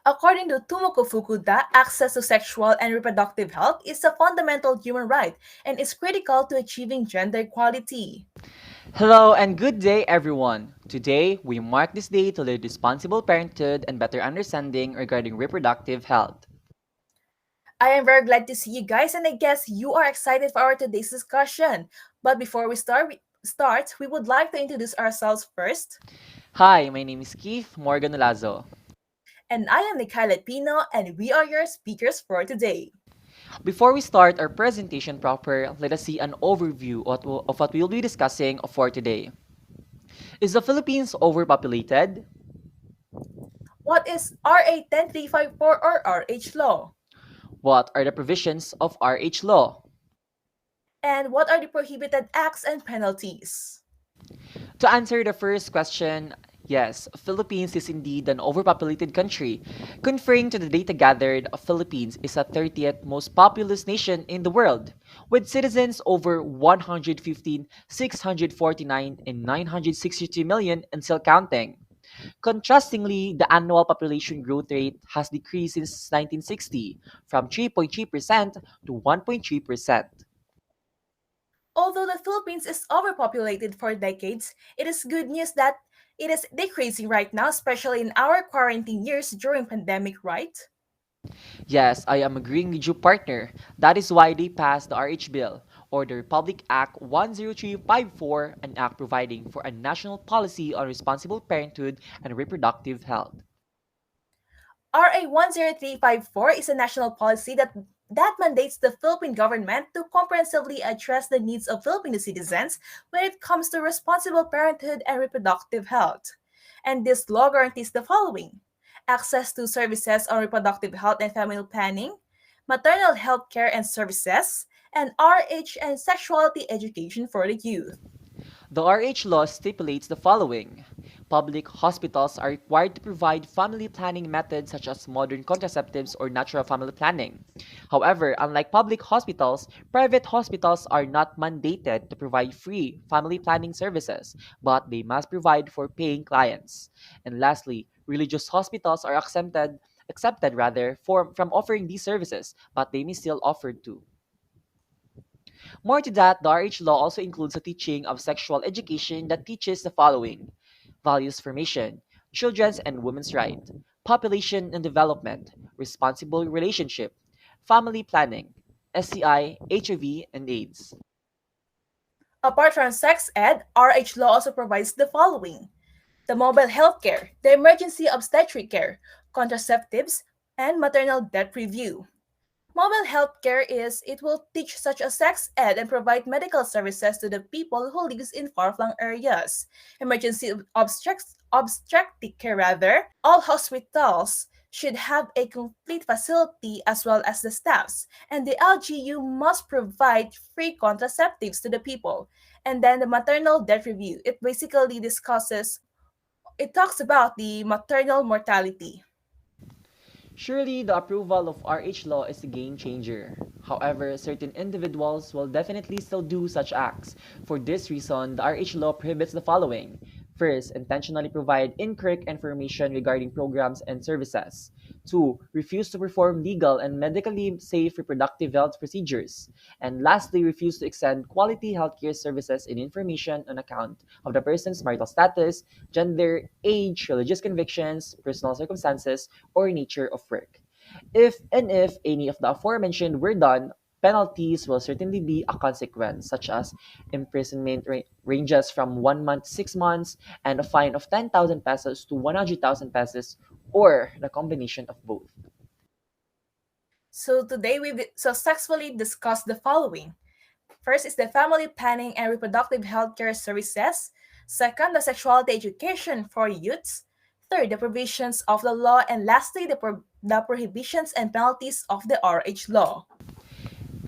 According to Tomoko Fukuda, access to sexual and reproductive health is a fundamental human right and is critical to achieving gender equality. Hello and good day, everyone. Today, we mark this day to lead responsible parenthood and better understanding regarding reproductive health. I am very glad to see you guys, and I guess you are excited for our today's discussion. But before we start, we would like to introduce ourselves first. Hi, my name is Keith Morgan OLAZO. And I am Nickylla Pino, and we are your speakers for today. Before we start our presentation proper, let us see an overview of what we will be discussing for today. Is the Philippines overpopulated? What is RA 10354 or RH Law? What are the provisions of RH law? And what are the prohibited acts and penalties? To answer the first question, yes, Philippines is indeed an overpopulated country. Conferring to the data gathered, Philippines is the 30th most populous nation in the world, with citizens over 115, 649, and 962 million and still counting. Contrastingly, the annual population growth rate has decreased since 1960 from 3.3% to 1.3%. Although the Philippines is overpopulated for decades, it is good news that it is decreasing right now, especially in our quarantine years during pandemic, right? Yes, I am agreeing with you, partner. That is why they passed the RH Bill, or the Republic Act 10354, an act providing for a national policy on responsible parenthood and reproductive health. RA 10354 is a national policy that mandates the Philippine government to comprehensively address the needs of Filipino citizens when it comes to responsible parenthood and reproductive health. And this law guarantees the following: access to services on reproductive health and family planning, maternal health care and services, and RH and sexuality education for the youth. The RH law stipulates the following. Public hospitals are required to provide family planning methods such as modern contraceptives or natural family planning. However, unlike public hospitals, private hospitals are not mandated to provide free family planning services, but they must provide for paying clients. And lastly, religious hospitals are accepted rather from offering these services, but they may still offer to. More to that, the RH law also includes a teaching of sexual education that teaches the following: values formation, children's and women's rights, population and development, responsible relationship, family planning, STI, HIV, and AIDS. Apart from sex ed, RH law also provides the following: the mobile health care, the emergency obstetric care, contraceptives, and maternal death review. Mobile health care is it will teach such as sex ed and provide medical services to the people who lives in far-flung areas. Emergency obstetric care rather, all hospitals should have a complete facility as well as the staffs, and the LGU must provide free contraceptives to the people. And then the maternal death review, it basically it talks about the maternal mortality. Surely, the approval of RH law is a game changer. However, certain individuals will definitely still do such acts. For this reason, the RH law prohibits the following. First, intentionally provide incorrect information regarding programs and services. 2. Refuse to perform legal and medically safe reproductive health procedures. And lastly, refuse to extend quality healthcare services and information on account of the person's marital status, gender, age, religious convictions, personal circumstances, or nature of work. If any of the aforementioned were done, penalties will certainly be a consequence, such as imprisonment ranges from 1 month to 6 months and a fine of 10,000 pesos to 100,000 pesos, or the combination of both. So today we've successfully discussed the following. First is the family planning and reproductive healthcare services. Second, the sexuality education for youths. Third, the provisions of the law. And lastly, the prohibitions and penalties of the RH law.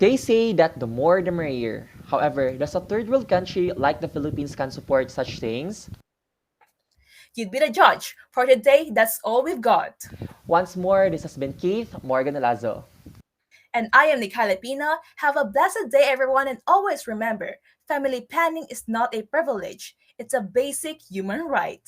They say that the more the merrier. However, does a third world country like the Philippines can support such things? You'd be the judge. For today, that's all we've got. Once more, this has been Keith Morgan Alazo. And I am Nickylla Pina. Have a blessed day, everyone, and always remember, family planning is not a privilege, it's a basic human right.